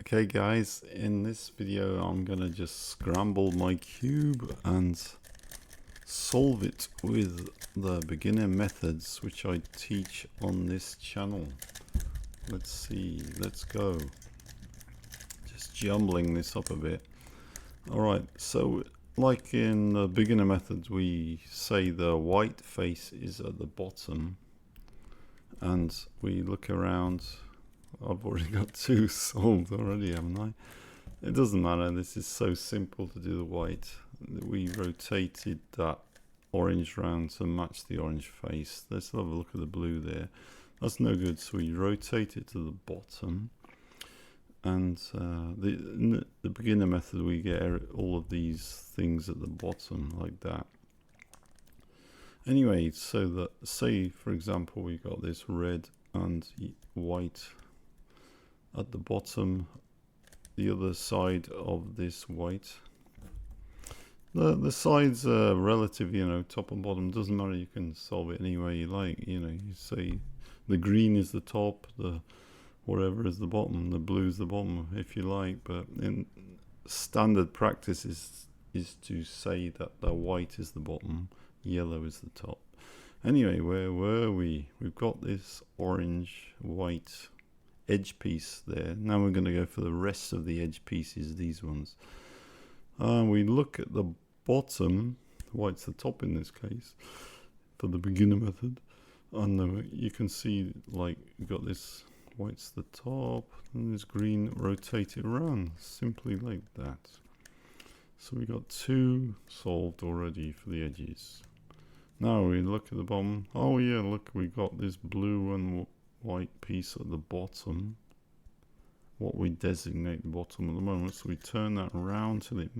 Okay guys, in this video I'm gonna just scramble my cube and solve it with the beginner methods which I teach on this channel. Let's see, let's go. Just jumbling this up a bit. Alright, so like in the beginner methods we say the white face is at the bottom and we look around. I've already got two solved already, haven't I? It doesn't matter, this is so simple to do the white. We rotated that orange round to match the orange face. Let's have a look at the blue there. That's no good, so we rotate it to the bottom. And in the beginner method we get all of these things at the bottom like that. Anyway, so that, say for example we got this red and white at the bottom, the other side of this white. The sides are relative, you know, top and bottom, doesn't matter, you can solve it any way you like. You know, you say the green is the top, the whatever is the bottom, the blue is the bottom if you like, but in standard practice is to say that the white is the bottom, yellow is the top. Anyway, where were we? We've got this orange white edge piece there. Now we're going to go for the rest of the edge pieces, these ones. We look at the bottom, white's the top in this case, for the beginner method. And you can see, like, you've got this white's the top, and this green, rotate it around, simply like that. So we got two solved already for the edges. Now we look at the bottom. Oh yeah, look, we got this blue and white piece at the bottom, what we designate the bottom at the moment. So we turn that around till it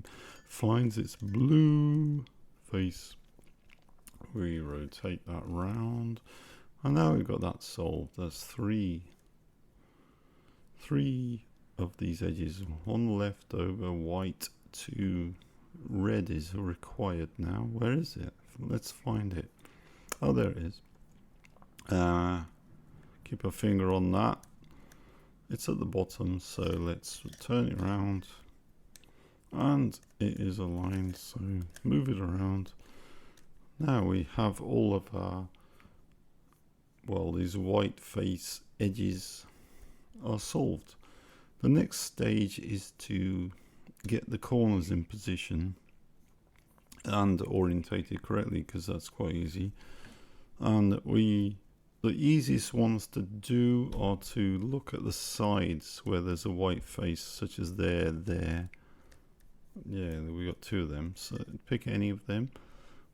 finds its blue face. We rotate that round, and now we've got that solved. There's three of these edges, one left over white, two red is required now. Where is it? Let's find it. Oh, there it is. Keep a finger on that. It's at the bottom, so let's turn it around, and it is aligned, so move it around. Now we have all of our, well, these white face edges are solved. The next stage is to get the corners in position and orientated correctly, because that's quite easy. And the easiest ones to do are to look at the sides where there's a white face, such as there. Yeah, we got two of them, so pick any of them.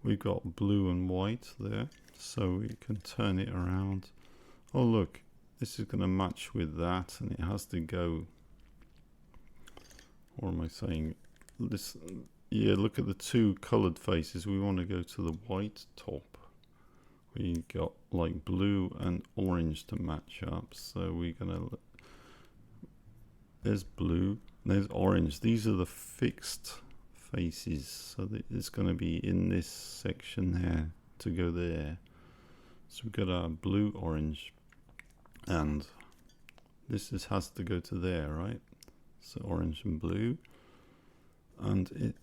We've got blue and white there, so we can turn it around. Oh look, this is going to match with that, and it has to go, what am I saying, this, yeah, look at the two colored faces. We want to go to the white top. We got like blue and orange to match up, so we're gonna, there's blue, there's orange. These are the fixed faces, so it's going to be in this section there to go there. So we've got our blue, orange, and this has to go to there, right? So orange and blue, and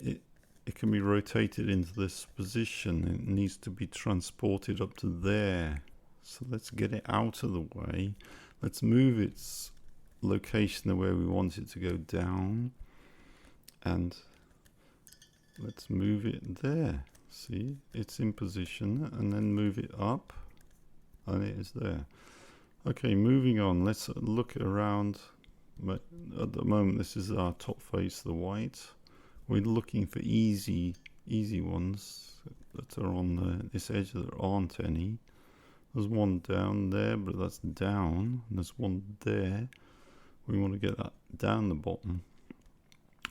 it can be rotated into this position. It needs to be transported up to there. So let's get it out of the way. Let's move its location to where we want it to go down, and let's move it there. See, it's in position, and then move it up, and it is there. Okay, moving on, let's look around. At the moment this is our top face, the white. We're looking for easy ones that are on this edge. There aren't any. There's one down there, but that's down. And there's one there. We want to get that down the bottom.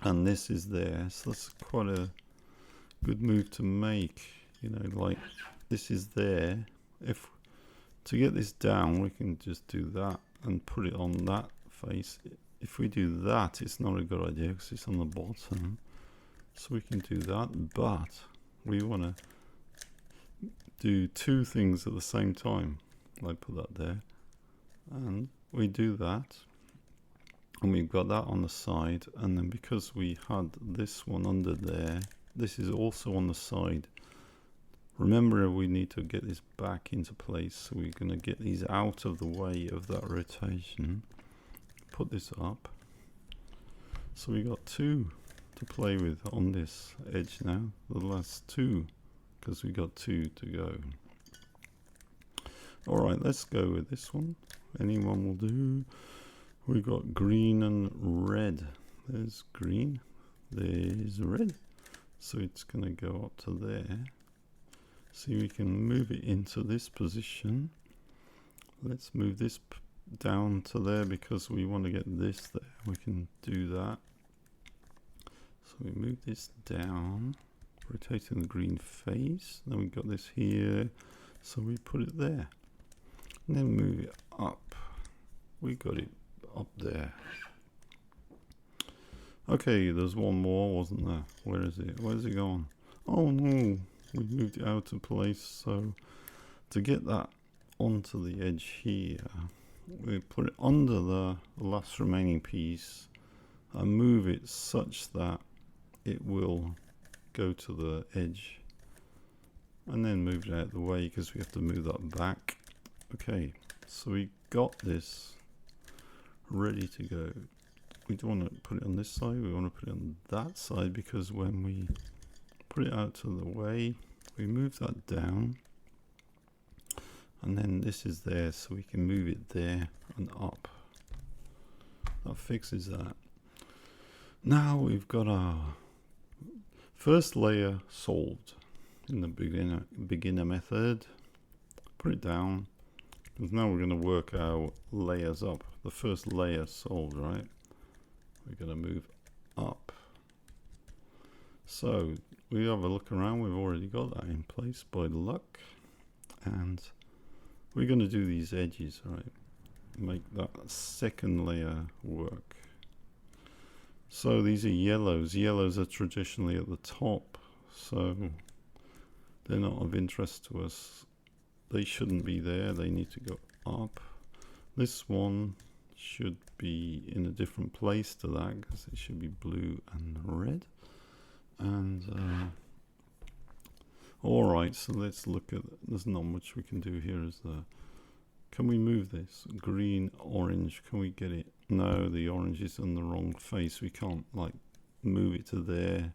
And this is there. So that's quite a good move to make. You know, like this is there. If to get this down, we can just do that and put it on that face. If we do that, it's not a good idea because it's on the bottom. So we can do that, but we want to do two things at the same time. I put that there, and we do that, and we've got that on the side, and then because we had this one under there, this is also on the side. Remember, we need to get this back into place, so we're going to get these out of the way of that rotation. Put this up. So we got two to play with on this edge now, the last two, because we got two to go. Alright, let's go with this one. Anyone will do. We got green and red. There's green, there's red. So it's going to go up to there. See, we can move it into this position. Let's move this down to there because we want to get this there. We can do that. So we move this down, rotating the green face. Then we got this here, so we put it there. And then move it up. We got it up there. Okay, there's one more, wasn't there? Where is it? Where's it gone? Oh no, we moved it out of place. So to get that onto the edge here, we put it under the last remaining piece and move it such that it will go to the edge, and then move it out of the way because we have to move that back. Okay, so we got this ready to go. We don't want to put it on this side, we want to put it on that side, because when we put it out of the way, we move that down, and then this is there, so we can move it there and up. That fixes that. Now we've got our first layer solved in the beginner method. Put it down, because now we're going to work our layers up. The first layer solved, right? We're going to move up. So we have a look around. We've already got that in place by luck, and we're going to do these edges, right? Make that second layer work. So these are yellows. Yellows are traditionally at the top, so they're not of interest to us. They shouldn't be there. They need to go up. This one should be in a different place to that, because it should be blue and red. And all right, so let's look at, there's not much we can do here, is there? Can we move this green, orange? Can we get it? No, the orange is on the wrong face. We can't like move it to there.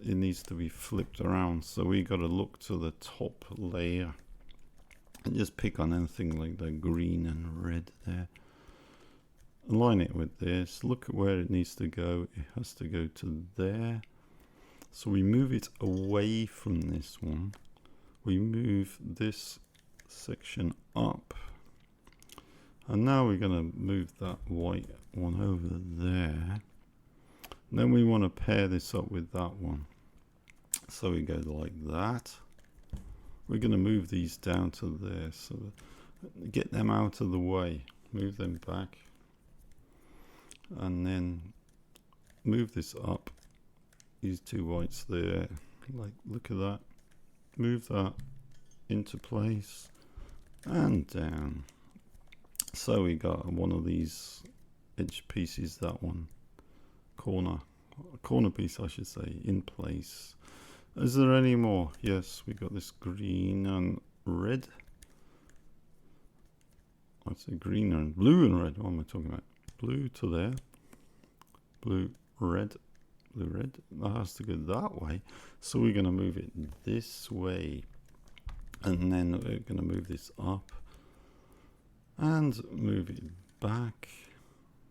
It needs to be flipped around. So we got to look to the top layer and just pick on anything like the green and red there. Align it with this. Look at where it needs to go. It has to go to there. So we move it away from this one. We move this section up. And now we're going to move that white one over there. And then we want to pair this up with that one. So we go like that. We're going to move these down to there. So get them out of the way. Move them back. And then move this up. These two whites there. Like, look at that. Move that into place. And down. So we got one of these edge pieces, that one corner piece I should say, in place. Is there any more? Yes, we got this green and red. I say green and blue and red. What am I talking about? Blue to there. Blue, red. Blue, red. That has to go that way. So we're going to move it this way. And then we're going to move this up. And move it back.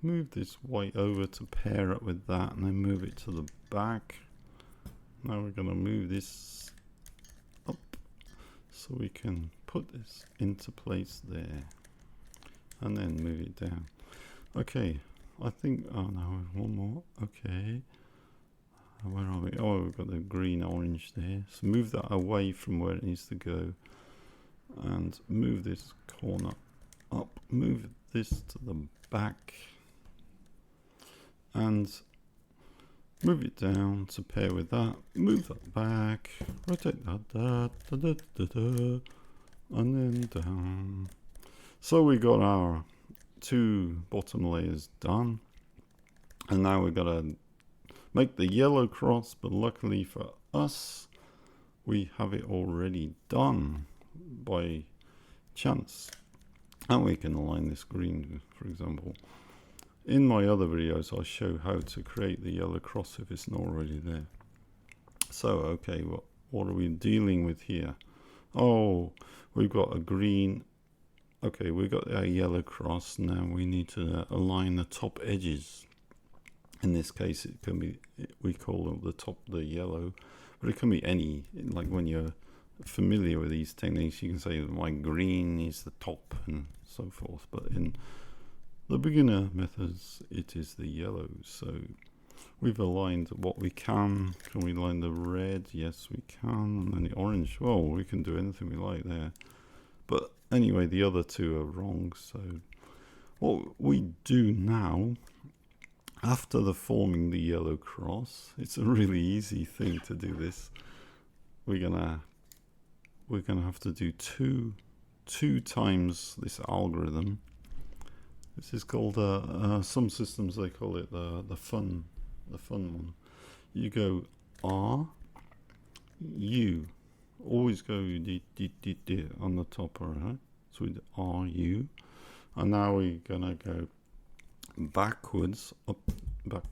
Move this white over to pair up with that, and then move it to the back. Now we're going to move this up so we can put this into place there, and then move it down. Okay, I think, oh no, one more. Okay, where are we? Oh, we've got the green orange there. So move that away from where it needs to go, and move this corner up. Move this to the back. And move it down to pair with that. Move that back. Rotate that, and then down. So we got our two bottom layers done, and now we've got to make the yellow cross, but luckily for us we have it already done by chance, and we can align this green, for example. In my other videos I'll show how to create the yellow cross if it's not already there. So okay, what are we dealing with here? Oh, we've got a green. Okay, we've got a yellow cross. Now we need to align the top edges. In this case, it can be, we call the top the yellow, but it can be any, like when you're familiar with these techniques, you can say my green is the top and so forth. But in the beginner methods, it is the yellow. So we've aligned what we can. Can we align the red? Yes, we can. And then the orange. Well, we can do anything we like there. But anyway, the other two are wrong. So what we do now, after the forming the yellow cross, it's a really easy thing to do this. We're gonna have to do two times this algorithm. This is called some systems they call it the fun one. You go R U, always go D on the top, alright? So we do R U, and now we're gonna go backwards, up, back,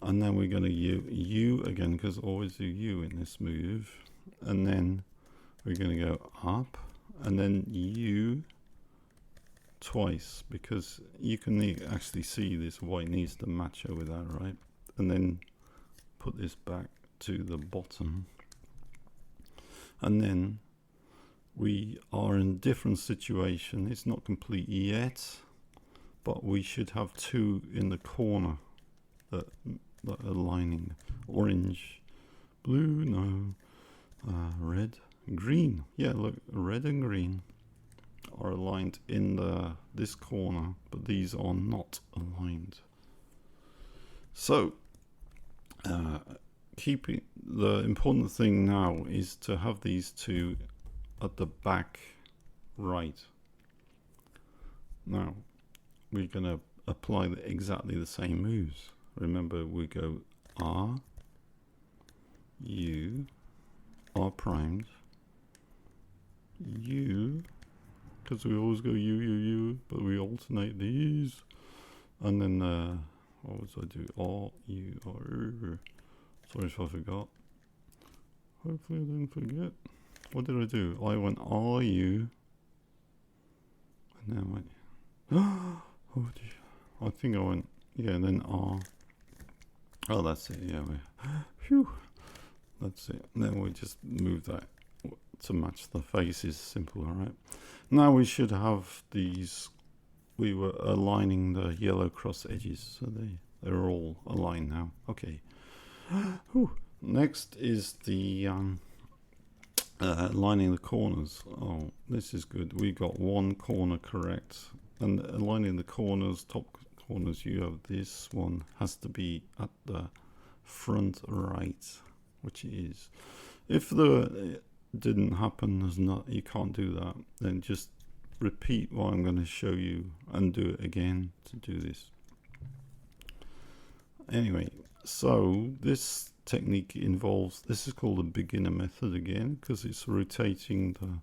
and then we're gonna U again, because always do U in this move, and then we're gonna go up, and then U twice, because you can actually see this white needs to match over that, right? And then put this back to the bottom, and then we are in a different situation. It's not complete yet, but we should have two in the corner that are aligning. Orange, blue, no, red, green. Yeah, look, red and green are aligned in this corner, but these are not aligned. So keeping the important thing now is to have these two at the back right. Now we're going to apply exactly the same moves. Remember, we go R U, R primed, U, because we always go U, but we alternate these, and then what was I do? R U R. Sorry if I forgot. Hopefully I didn't forget. What did I do? I went R U, and then I went. Oh dear. I think I went. Yeah, and then R. Oh, that's it. Yeah. Phew. That's it. And then we just move that to match the faces. Simple. All right. Now we should have these. We were aligning the yellow cross edges, so they're all aligned now. Okay. Whew. Next is the aligning the corners. Oh, this is good. We got one corner correct, and aligning the corners, top corners. You have this one has to be at the front right, which it is. If it didn't happen, there's not. You can't do that. Then just repeat what I'm going to show you and do it again to do this. Anyway, so this technique involves, this is called a beginner method again, because it's rotating the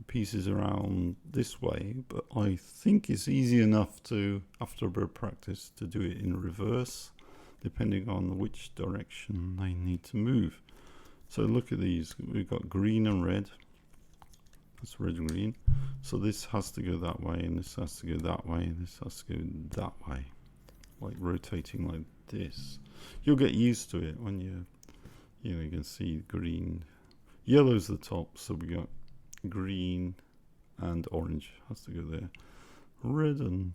pieces around this way, but I think it's easy enough to, after a bit of practice, to do it in reverse, depending on which direction they need to move. So look at these, we've got green and red. That's red and green. So this has to go that way, and this has to go that way, and this has to go that way. Like rotating like this. You'll get used to it when you can see green. Yellow's the top, so we got green and orange has to go there. Red and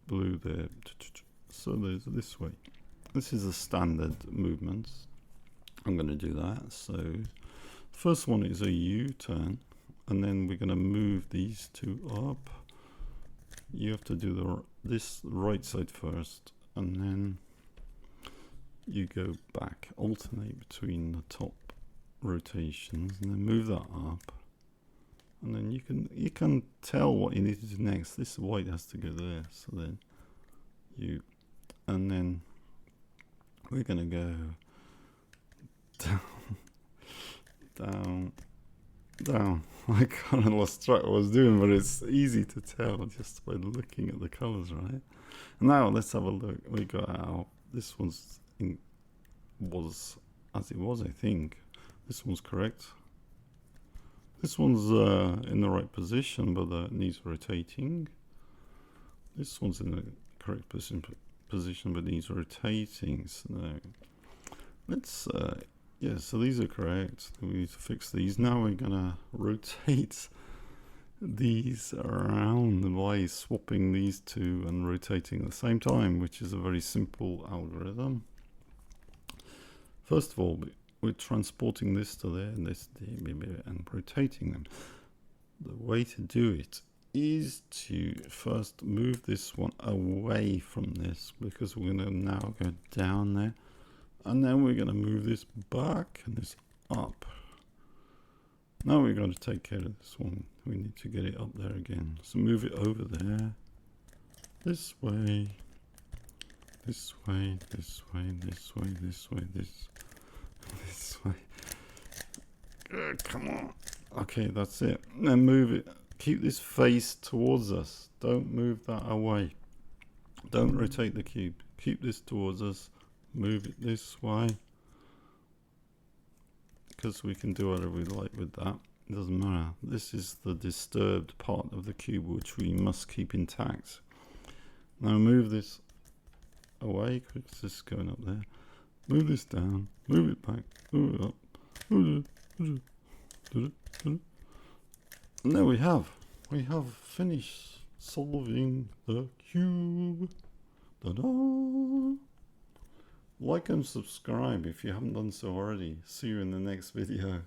blue there. So there's this way. This is a standard movement. I'm going to do that. So first one is a U-turn, and then we're going to move these two up. You have to do this right side first, and then you go back, alternate between the top rotations, and then move that up, and then you can tell what you need to do next. This white has to go there, so then and then we're gonna go down, down, down. I kind of lost track what I was doing, but it's easy to tell just by looking at the colors, right? Now let's have a look. We got our, this was as it was, I think. This one's correct. This one's in the right position, but that needs rotating. This one's in the correct position, but needs rotating. So let's, yeah, so these are correct. We need to fix these. Now we're gonna rotate these around by swapping these two and rotating at the same time, which is a very simple algorithm. First of all, we're transporting this to there and this and rotating them. The way to do it is to first move this one away from this, because we're going to now go down there, and then we're going to move this back and this up. Now we're going to take care of this one. We need to get it up there again. So move it over there, this way, this way, this way, this way, this way, this way. Come on. Okay, that's it. Then move it. Keep this face towards us. Don't move that away. Don't rotate the cube. Keep this towards us. Move it this way, because we can do whatever we like with that. It doesn't matter. This is the disturbed part of the cube, which we must keep intact. Now move this away, because this is going up there. Move this down. Move it back. Move it up. And there we have finished solving the cube. Ta-da! Like and subscribe if you haven't done so already. See you in the next video.